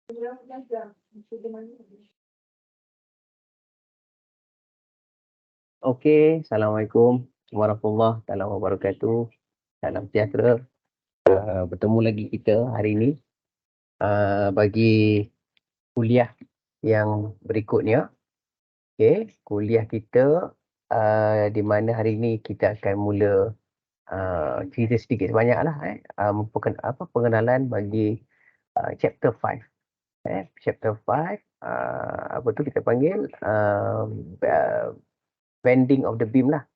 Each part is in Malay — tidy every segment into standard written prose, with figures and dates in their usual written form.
Okey, Assalamualaikum warahmatullahi taala wabarakatuh. Salam sejahtera. Bertemu lagi kita hari ini bagi kuliah yang berikutnya. Okey, kuliah kita di mana hari ini kita akan mula cerita sedikit sebanyaklah pengenalan bagi chapter 5. Chapter 5 apa tu kita panggil bending of the beam lah.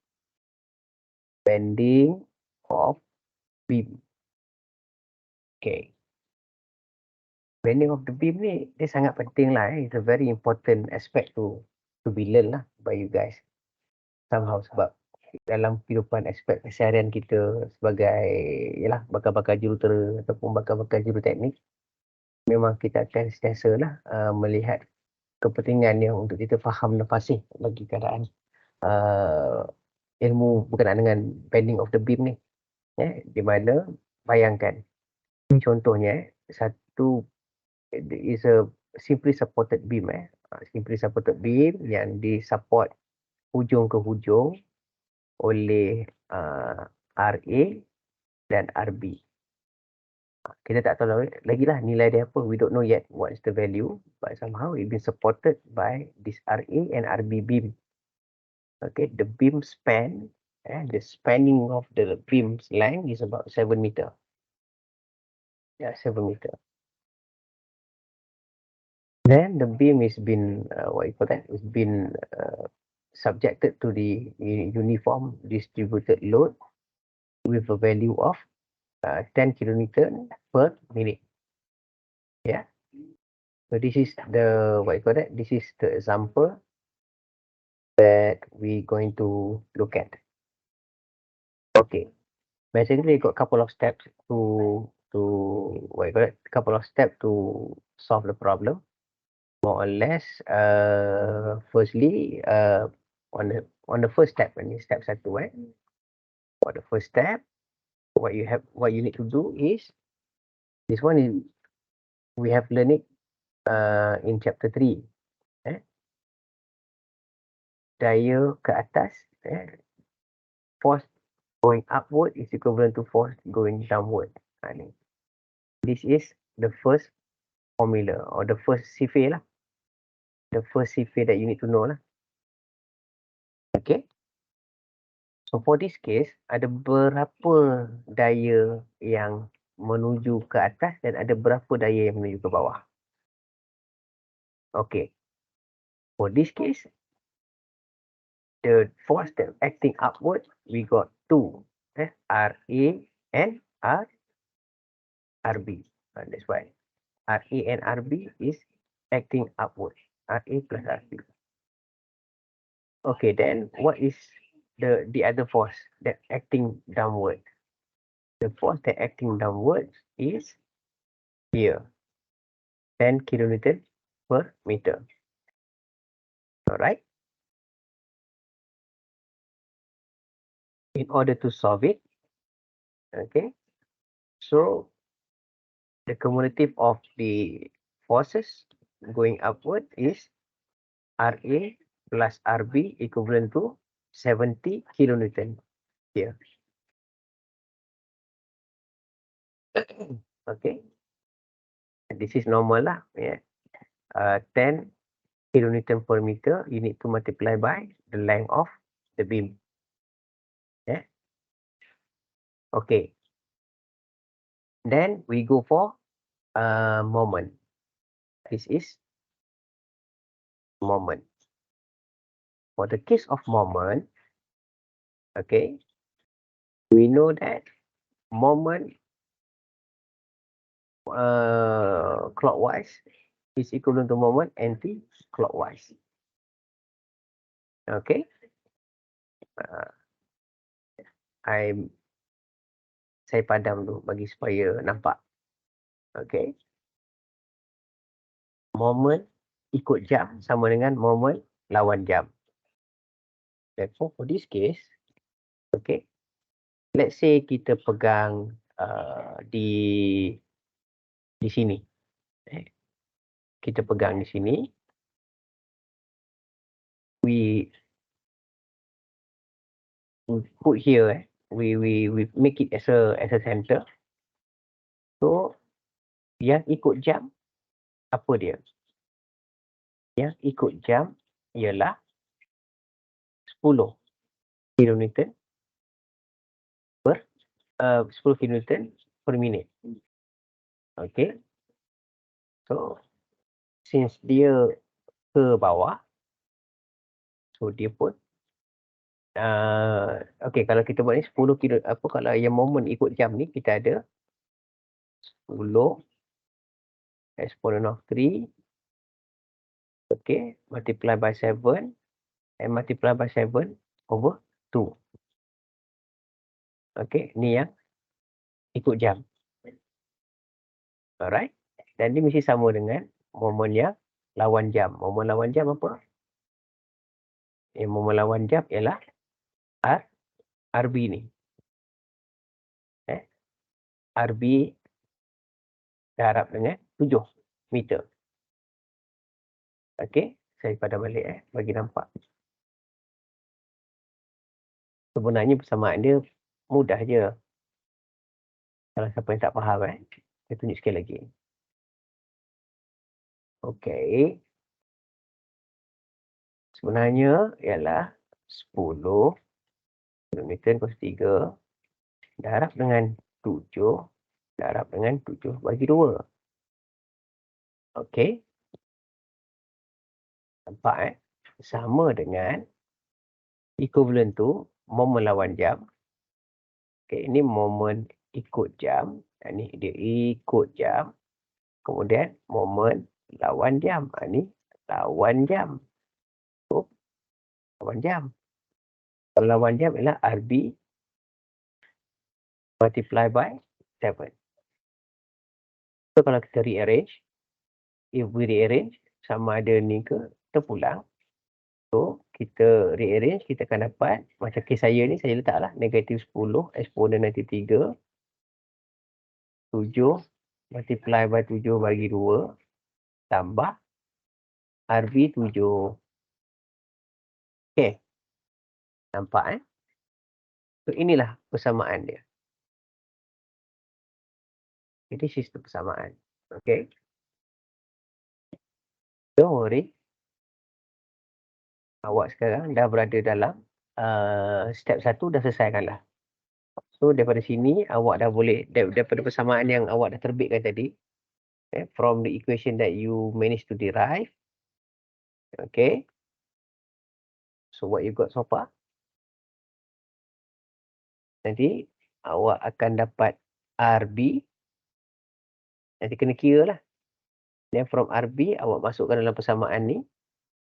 Bending of beam. Okay. Bending of the beam ni dia sangat penting lah. It's a very important aspect to be learned lah by you guys. Somehow sebab dalam kehidupan aspek keseharian kita sebagai yalah bakal-bakal jurutera ataupun bakal-bakal juruteknik, memang kita akan sentiasa lah melihat kepentingannya untuk kita faham dan fasih bagi keadaan ilmu berkenaan dengan bending of the beam ni. Di mana bayangkan contohnya satu is a simply supported beam simply supported beam yang disupport hujung ke hujung oleh RA dan RB. Kita tak tahu lagi lah nilai dia apa. We don't know yet what is the value, but somehow it been supported by this RA and RB beam. Okay, the beam span, the spanning of the beam's length is about 7 meter. Yeah, 7 meter. Then the beam is been it's been subjected to the uniform distributed load with a value of 10 kilonewton per minute. Yeah. So this is the this is the example that we're going to look at. Okay. Basically, got a couple of steps to couple of steps to solve the problem. More or less, firstly, on the first step, step 1, for the first step, what you need to do is this one is we have learned it in chapter 3. Daya ke atas, force going upward is equivalent to force going downward. This is the first formula or the first CFA lah. The first CFA that you need to know lah. Okay. So for this case, ada berapa daya yang menuju ke atas dan ada berapa daya yang menuju ke bawah. Okay. For this case, the force that acting upward, we got two, RA and RB. That's why RA and RB is acting upward. RA plus RB. Okay, then what is the other force that acting downward? The force that acting downwards is here, 10 kilonewton per meter. Alright. In order to solve it, okay, so the cumulative of the forces going upward is RA plus RB equivalent to 70 kilonewton here. Okay, and this is normal lah. 10 kilonewton per meter, you need to multiply by the length of the beam. Okay. Then we go for moment. This is moment. For the case of moment, okay, we know that moment clockwise is equivalent to moment anti-clockwise. Okay. Saya padam dulu bagi supaya nampak. Okay. Moment ikut jam sama dengan moment lawan jam. Therefore, for this case, okay, let's say kita pegang di sini. kita pegang di sini. We put here, we make it as a center. So, yang ikut jam, apa dia? Yang ikut jam ialah 10 kilonewton per 10 kilonewton per minit. Okay. So, since dia ke bawah, so dia pun okay, kalau kita buat ni 10 kilo, apa kalau yang moment ikut jam ni, kita ada 10 exponent of 3, okay, multiply by 7 and multiply by 7 over 2. Okay, ni yang ikut jam. Alright. Dan dia mesti sama dengan moment yang lawan jam. Moment lawan jam apa? Moment lawan jam ialah RB ni. RB darab dengan 7 meter. Okay, saya padam balik bagi nampak. Sebenarnya persamaan dia mudah je. Kalau siapa yang tak faham, saya tunjuk sekali lagi. Okay. Sebenarnya ialah 10 kilometer kos 3 darab dengan 7 darab dengan 7 bagi 2. Okay. Nampak sama dengan equivalent tu moment lawan jam. Okay, ini moment ikut jam. Ini dia ikut jam. Kemudian moment lawan jam. Ini lawan jam. So, lawan jam. Kalau lawan jam ialah RB multiply by 7. So, kalau kita rearrange, if we rearrange, sama ada ni ke terpulang. So, kita rearrange, kita akan dapat, macam kes saya ni, saya letaklah negatif 10 exponent nanti 3. 7 multiply by 7 bagi 2 tambah RB 7. Okay. Nampak So, inilah persamaan dia. Jadi, sistem persamaan. Okay. Don't worry. Awak sekarang dah berada dalam step 1 dah selesaikan lah. So, daripada sini, awak dah boleh, daripada persamaan yang awak dah terbitkan tadi, from the equation that you managed to derive, okay. So, what you got so far? Nanti, awak akan dapat RB. Nanti kena kira lah. Dan from RB, awak masukkan dalam persamaan ni,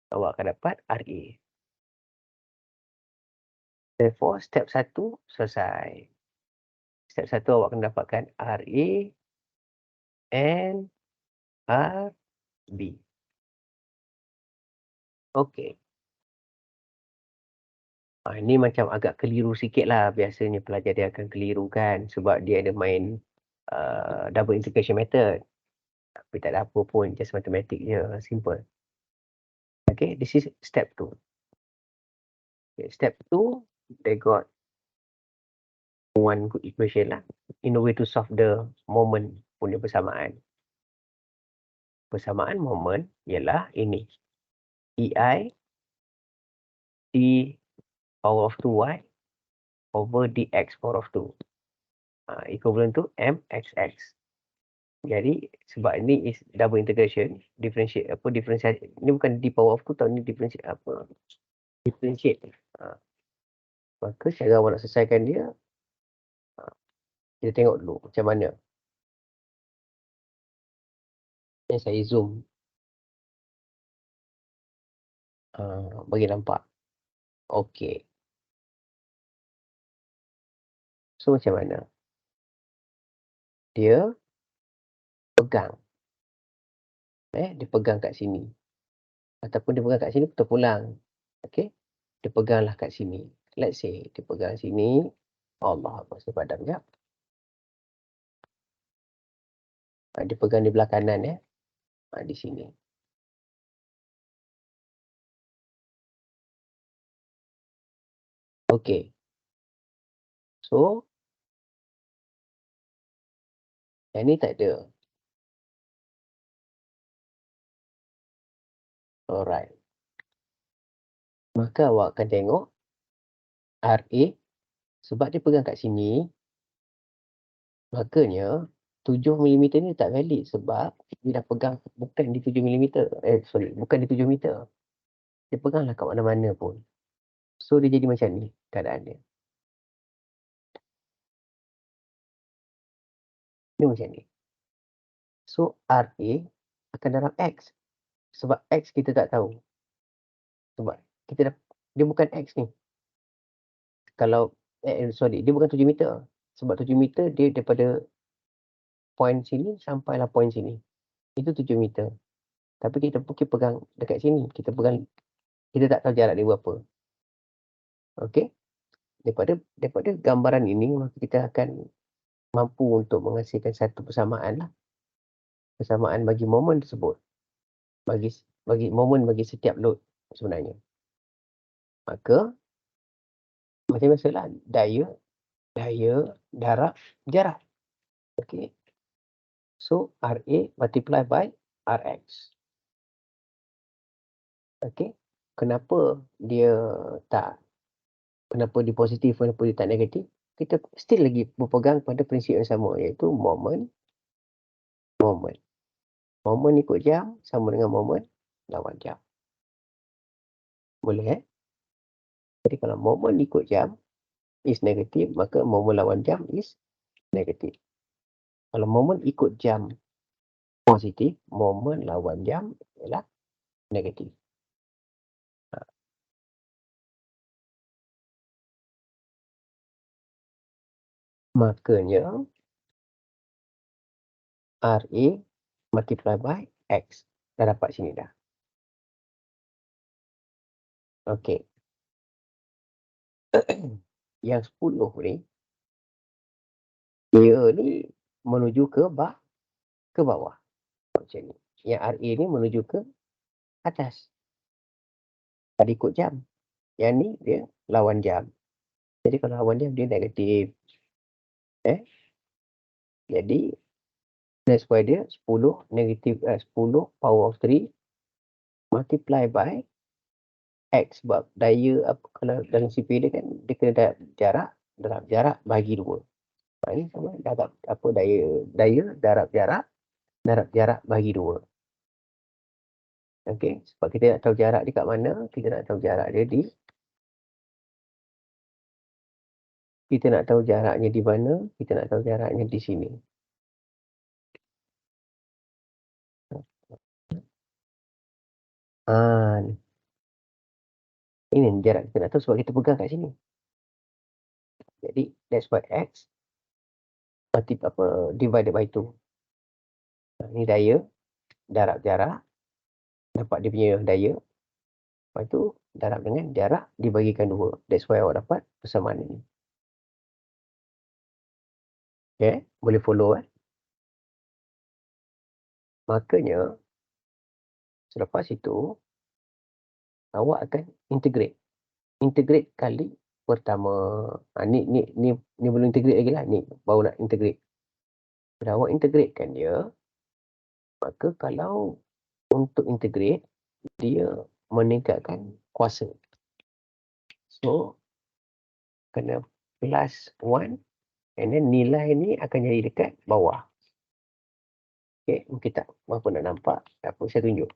awak akan dapat RA. Therefore, step 1 selesai. Step 1 awak akan dapatkan RA and RB. Okay. Ini macam agak keliru sikit lah. Biasanya pelajar dia akan keliru kan. Sebab dia ada main double integration method. Tapi tak ada apa pun. Just matematik je. Simple. Okay. This is step 2. Okay, step 2. They got one good equation lah. In a way to solve the moment punya persamaan. Persamaan moment ialah ini. EI D power of 2y over dx power of 2. Equivalent to mxx. Jadi sebab ini is double integration, differentiate ini bukan d power of 2 tau, ni differentiate apa? Differentiate. Maka cara awak nak selesaikan dia, kita tengok dulu macam mana. Ini saya zoom. Bagi nampak. Okey. So macam mana? Dia pegang. Dia pegang kat sini. Ataupun dia pegang kat sini, terpulang. Okey. Dia peganglah kat sini. Let's say, dia pegang sini. Allah, saya padam sekejap. Dia pegang di belah kanan. Di sini. Okey. So yang ni tak ada. Alright. Maka awak akan tengok RA sebab dia pegang kat sini, makanya 7 mm ni tak valid sebab dia dah pegang bukan di 7 mm. Bukan di 7 meter. Dia peganglah kat mana-mana pun. So dia jadi macam ni keadaan dia. Dia macam ni. So RA akan dalam X. Sebab X kita tak tahu. Sebab kita dah, dia bukan X ni. Kalau dia bukan 7 meter. Sebab 7 meter dia daripada point sini sampailah point sini. Itu 7 meter. Tapi kita pegang dekat sini. Kita tak tahu jarak dia berapa. Okey. Daripada gambaran ini, maka kita akan mampu untuk menghasilkan satu persamaan lah. Persamaan bagi momen tersebut. Bagi momen bagi setiap load sebenarnya. Maka macam biasalah, daya, darab, jarak. Okey. So RA multiply by RX. Okey. Kenapa dia positif, kenapa dia tak negatif? Kita still lagi berpegang pada prinsip yang sama, iaitu momen. Momen ikut jam sama dengan momen lawan jam. Boleh Jadi kalau momen ikut jam is negatif, maka momen lawan jam is negatif. Kalau momen ikut jam positif, momen lawan jam ialah negatif. Makanya RA multiply by X. Dah dapat sini dah. Okey. Yang 10 ni, dia ni menuju ke bawah. Macam ni. Yang RA ni menuju ke atas. Tadi ikut jam. Yang ni dia lawan jam. Jadi kalau lawan jam dia negatif. Jadi that's why dia 10 negatif 10 power of 3 multiply by X. Sebab daya kalau dalam CP dia kan dia kena darab jarak bagi 2. Ini sama daya darab jarak bagi 2. Okey, sebab kita nak tahu jarak dia kat mana, kita nak tahu jaraknya di mana, kita nak tahu jaraknya di sini. Ini jarak kita nak tahu sebab kita pegang kat sini. Jadi that's why X divided by 2. Ini daya, darab jarak, dapat dia punya daya. Lepas tu darab dengan jarak dibagikan 2. That's why awak dapat persamaan ini. Okay, boleh follow Makanya selepas itu awak akan integrate. Integrate kali pertama. Ni belum integrate lagi lah. Ni baru nak integrate. Bila awak integratekan dia, maka kalau untuk integrate, dia meningkatkan kuasa. So, kena plus 1 and then nilai ni akan jadi dekat bawah. Okay, mungkin tak berapa nak nampak. Apa saya tunjuk.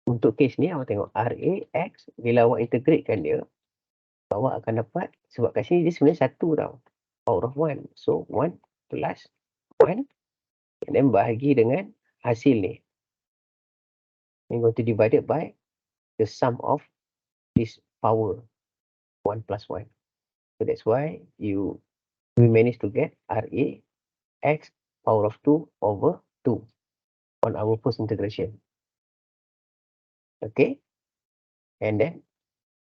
Untuk kes ni awak tengok RAX, bila awak integratekan dia, awak akan dapat, sebab kat sini dia sebenarnya 1 tau. Power of 1. So 1 plus 1 and then bahagi dengan hasil ni. You're going to divide it by the sum of this power 1 plus 1. So that's why we managed to get RAX power of 2 over 2 on our first integration. Okay, and then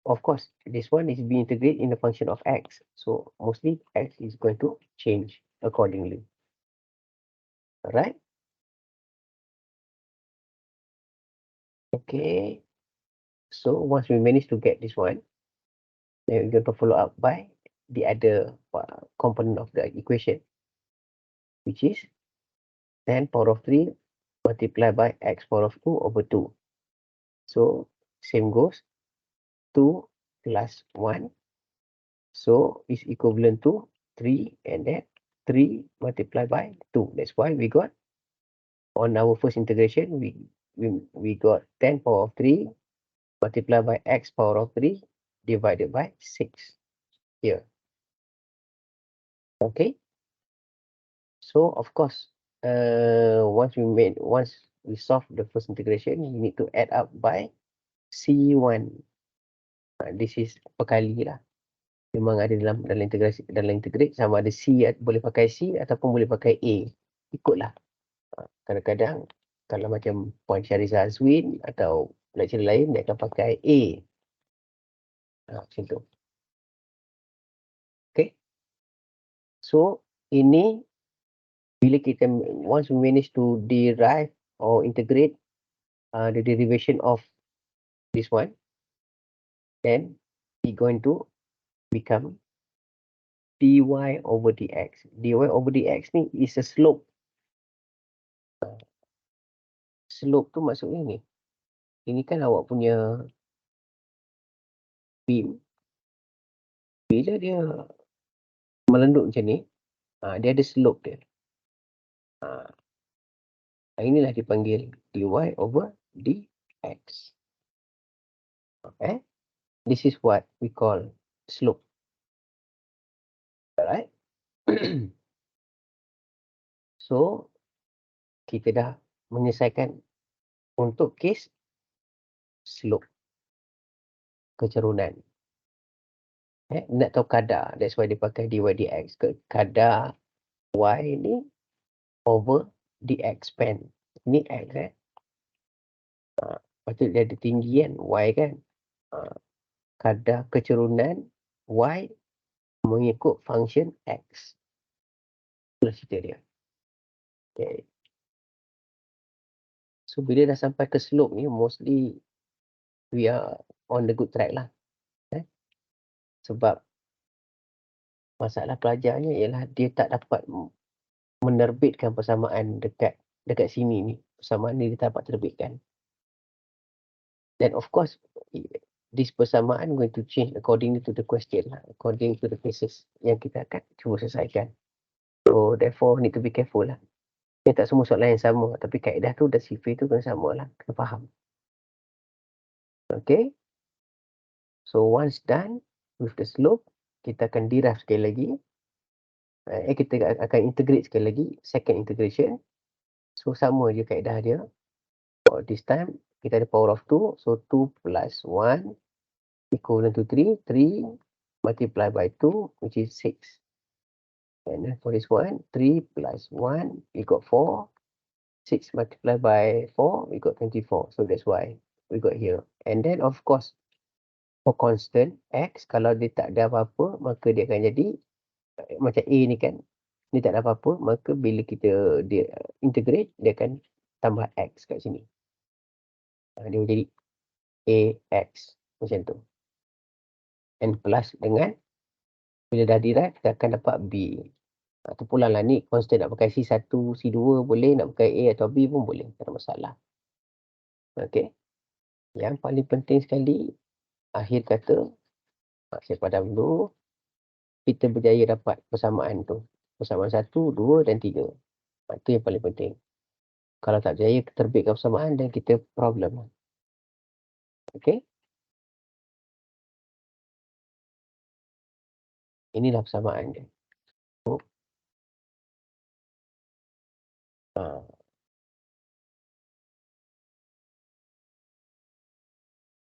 of course, this one is being integrated in the function of x. So mostly x is going to change accordingly. Alright? Okay. So once we manage to get this one, then we're going to follow up by the other component of the equation, which is 10 power of 3 multiplied by x power of 2 over 2. So same goes 2 plus 1. So is equivalent to 3, and then 3 multiplied by 2. That's why we got on our first integration, we got 10 power of 3 multiplied by x power of 3 divided by 6 here. Okay. So of course, once we solve the first integration, we need to add up by C1. This is perkali lah. Memang ada dalam integrate sama ada C boleh pakai C ataupun boleh pakai A. Ikutlah. Kadang-kadang kalau macam Puan Syariza Azwin atau lecturer lain, dia akan pakai A. Macam tu. Okay. So ini bila kita once we manage to derive or integrate the derivation of this one, then it's going to become dy over dx. Dy over dx ni is a slope. Slope tu maksudnya ni. Ini kan awak punya beam. Bila dia melenduk macam ni, dia ada slope dia. Inilah dipanggil dy over dx. Okay. This is what we call slope. Alright. So, kita dah menyelesaikan untuk kes slope, kecerunan. Nak tahu kadar, that's why dia pakai dy dx. Kadar y ni over dx span. Ni x patut dia ada tinggi kan, y kan. Kadar kecerunan y mengikut function x. Itulah cerita dia. Okay. So bila dah sampai ke slope ni, mostly we are on the good track lah. Sebab masalah pelajarnya ialah dia tak dapat menerbitkan persamaan dekat sini ni. Persamaan ni dia tak dapat terbitkan. Then of course, this persamaan going to change according to the question lah, according to the cases yang kita akan cuba selesaikan. So therefore need to be careful lah. Ini tak semua soalan yang sama, tapi kaedah tu dan sifir tu kena sama lah, kena faham. Okay. So once done with the slope, kita akan derive sekali lagi. Kita akan integrate sekali lagi, second integration. So sama je kaedah dia. This time kita ada power of 2, so 2 plus 1 equivalent to 3. 3 multiplied by 2, which is 6. And then for this one, 3 plus 1, we got 4. 6 multiplied by 4, we got 24. So that's why we got here. And then of course, for constant x, kalau dia tak ada apa-apa, maka dia akan jadi macam A ni kan, dia tak ada apa-apa, maka bila kita integrate, dia akan tambah x kat sini. Dia jadi AX macam tu. And plus dengan bila dah derive, kita akan dapat B. Atau pulang lah ni, constant nak pakai C1, C2 boleh, nak pakai A atau B pun boleh, tak ada masalah. Okay. Yang paling penting sekali, akhir kata, saya padam dulu, kita berjaya dapat persamaan tu. Persamaan 1, 2 dan 3. Itu yang paling penting. Kalau tak berjaya terbitkan persamaan, dan kita problem. Okay. Inilah persamaan dia.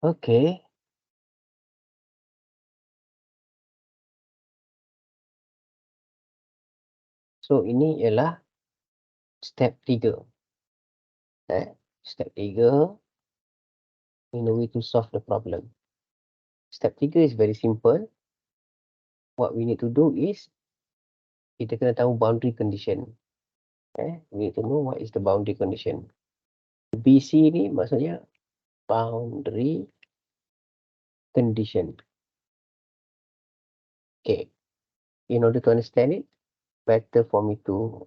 Okay. So ini ialah step 3. Step 3 in a way to solve the problem. Step 3 is very simple. What we need to do is, kita kena tahu boundary condition. We need to know what is the boundary condition. BC ni maksudnya boundary condition. Okay. In order to understand it, better for me to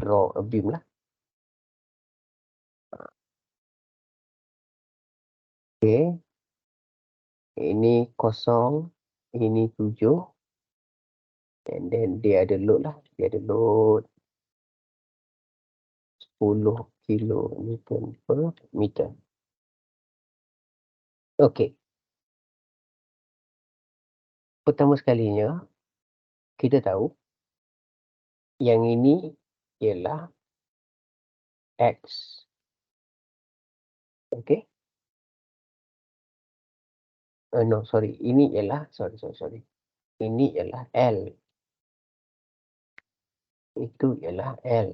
draw a beam lah. Okay. Ini 0, ini 7. And then dia ada load lah. Dia ada load 10 kN per meter. Okay. Pertama sekalinya, kita tahu yang ini ialah X. Okay. No, sorry. Ini ialah, sorry. Ini ialah L. Itu ialah L.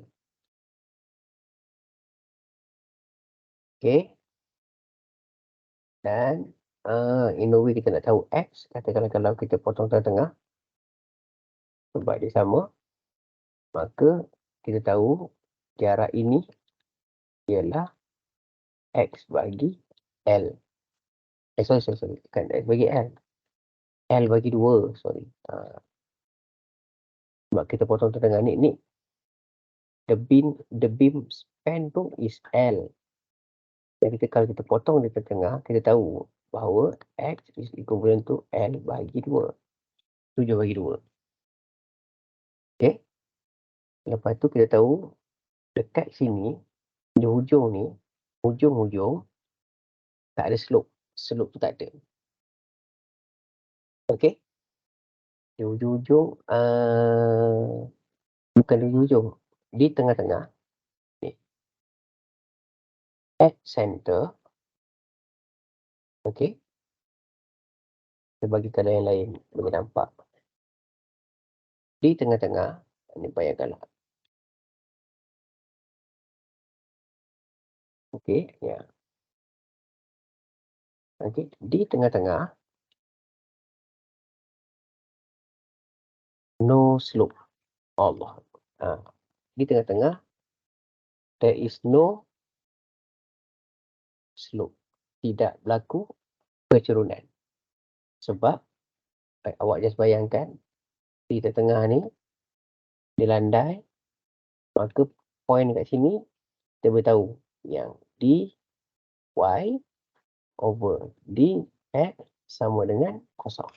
Okay. Dan in a way kita nak tahu X. Katakanlah kalau kita potong tengah-tengah. Sebab dia sama. Maka kita tahu jarak ini ialah X bagi L. Sorry. Bukan X bagi L. L bagi 2. Sorry. Sebab kita potong tengah ni. The beam span tu is L. Jadi kalau kita potong di tengah, kita tahu bahawa X is equivalent to L bagi 2. 7 bagi 2. Okay. Lepas tu kita tahu dekat sini, di hujung ni, hujung tak ada slope. Slope tu tak ada. Okay. Di hujung, bukan di hujung. Di tengah-tengah. Ni. At center. Okay. Kita bagi colour yang lain. Boleh nampak. Di tengah-tengah. Ini bayangkanlah. Okay. Ya. Okay. Di tengah-tengah. No slope. Allah. Di tengah-tengah. There is no slope. Tidak berlaku kecerunan. Sebab awak just bayangkan di tengah ni dia landai, maka point kat sini kita boleh tahu yang dy over dx sama dengan kosong.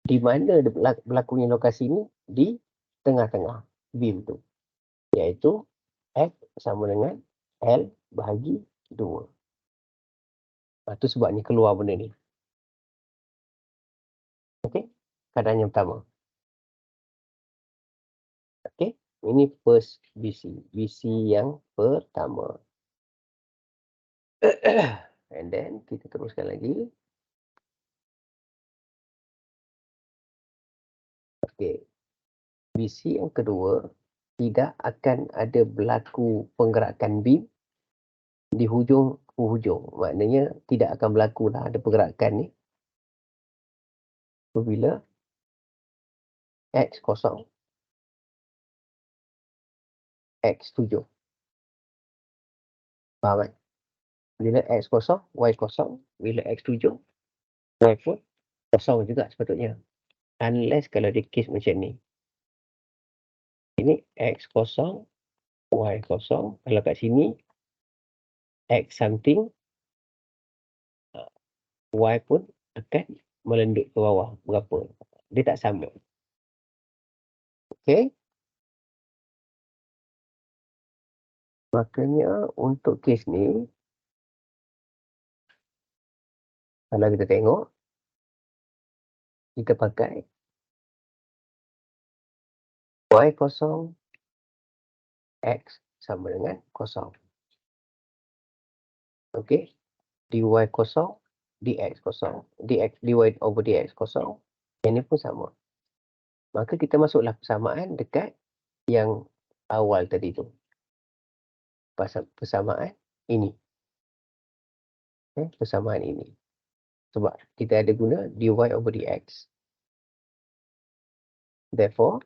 Di mana berlakunya lokasi ni? Di tengah-tengah beam tu, iaitu x sama dengan L bahagi 2. Itu sebabnya keluar benda ni. Okey, keadaan yang pertama. Okey, ini first BC. BC yang pertama. And then kita teruskan lagi. Okey. BC yang kedua, tidak akan ada berlaku penggerakan beam di hujung ke hujung. Maknanya tidak akan berlaku lah ada pergerakan ni apabila X kosong, X 7. Faham kan? Bila X kosong, Y kosong. Bila X 7, Y pun kosong juga sepatutnya. Unless kalau dia case macam ni. Ini X kosong, Y kosong. Kalau kat sini, X something, Y pun akan melendut ke bawah. Berapa? Dia tak sama. Okay. Makanya untuk kes ni, kalau kita tengok, kita pakai Y kosong, X sama dengan kosong. Okay. Dy kosong, dx kosong. Dy over dx kosong. Yang ni pun sama. Maka kita masuklah persamaan dekat yang awal tadi tu. Persamaan ini. persamaan ini. Sebab kita ada guna dy over dx. Therefore,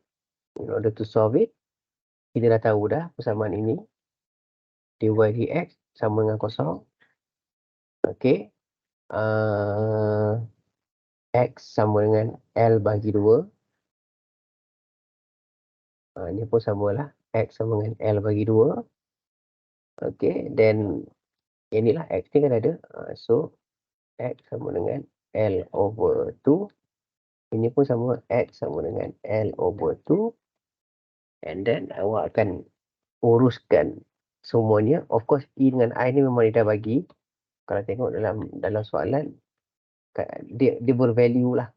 in order to solve it, kita dah tahu dah persamaan ini. Dy dx sama dengan kosong. Okey. X sama dengan L bagi 2. Ini pun samalah. X sama dengan L bagi 2. Okey. Then, inilah X ni kan ada. So, X sama dengan L over 2. Ini pun sama. X sama dengan L over 2. And then, awak akan uruskan semuanya. Of course, E dengan I ni memang dia dah bagi. Kalau tengok dalam soalan, dia bervalue lah.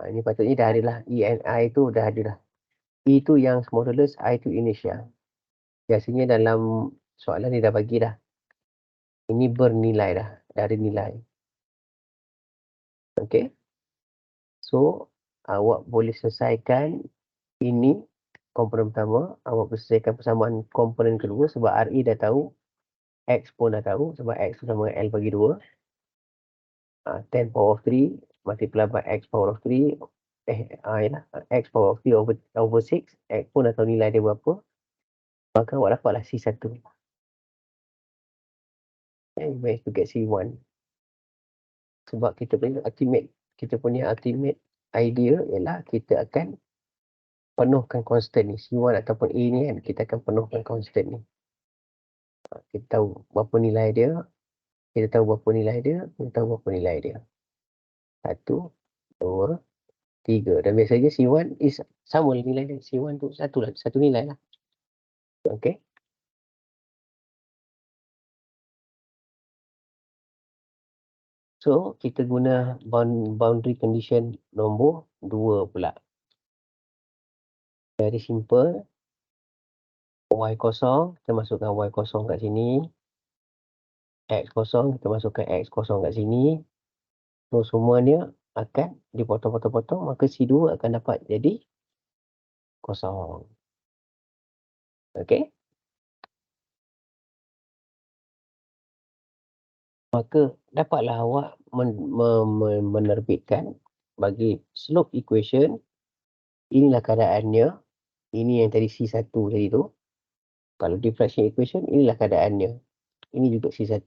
Ini patutnya dah ada lah. E and I tu dah ada dah. E tu yang modulus, I tu initial. Biasanya dalam soalan dia dah bagi dah. Ini bernilai dah. Dah ada nilai. Okay. So, awak boleh selesaikan ini komponen pertama. Awak boleh selesaikan persamaan komponen kedua sebab RE dah tahu. X pun dah tahu sebab X tu sama L bagi 2. 10 power of 3 multiply by X power of 3. Yalah. X power of 3 over 6. X pun dah tahu nilai dia berapa. Maka awak dapatlah C1. You manage to get C1. Sebab kita punya ultimate idea ialah kita akan penuhkan constant ni. C1 ataupun A ni kan, kita akan penuhkan constant ni. Kita tahu berapa nilai dia. Kita tahu berapa nilai dia. Kita tahu berapa nilai dia. 1, 2, 3. Dan biasanya C1 is sama lah nilai dia. C1 tu satu nilai lah. Okay. So, kita guna boundary condition nombor 2 pula. Very simple. Y kosong, kita masukkan Y kosong kat sini. X kosong, kita masukkan X kosong kat sini. So, semuanya akan dipotong-potong-potong. Maka C2 akan dapat jadi kosong. Okay. Maka dapatlah awak menerbitkan bagi slope equation. Inilah keadaannya. Ini yang tadi C1 tadi tu. Kalau diffraction equation, inilah keadaannya. Ini juga C1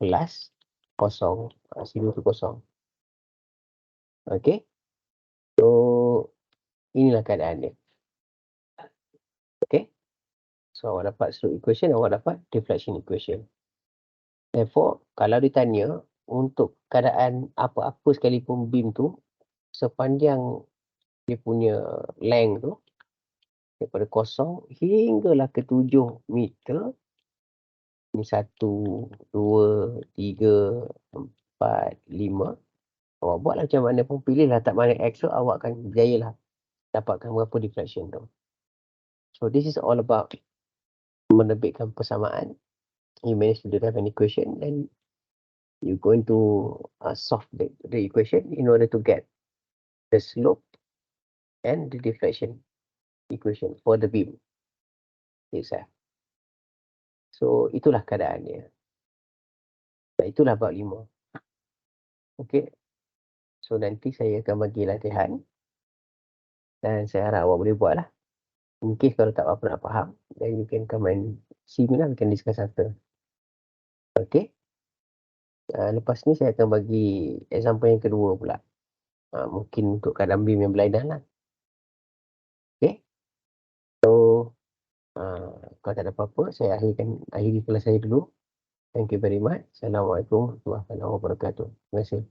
plus kosong. C2 tu kosong. Okay. So, inilah keadaannya. Okay. So, awak dapat slope equation, awak dapat deflection equation. Therefore, kalau ditanya untuk keadaan apa-apa sekalipun beam tu, sepanjang dia punya length tu, daripada kosong hinggalah ke 7 meter, ni 1, 2, 3, 4, 5, awak buatlah macam mana pun, pilihlah tak mana X tu, awak akan berjaya lah dapatkan berapa deflection tu. So, this is all about menerbitkan persamaan. You manage to derive an equation, then you're going to solve the equation in order to get the slope and the deflection equation for the beam itself. So, itulah keadaannya. Dan itulah bab 5. Okay. So, nanti saya akan bagi latihan. Dan saya harap awak boleh buat lah. In case kalau tak apa nak faham, then you can come and see me lah. We can discuss after. Okay. Lepas ni saya akan bagi example yang kedua pula. Mungkin untuk keadaan beam yang berlainan lah. Okay. So, kalau tak ada apa-apa, saya akhiri kelas saya dulu. Thank you very much. Assalamualaikum warahmatullahi wabarakatuh. Terima kasih.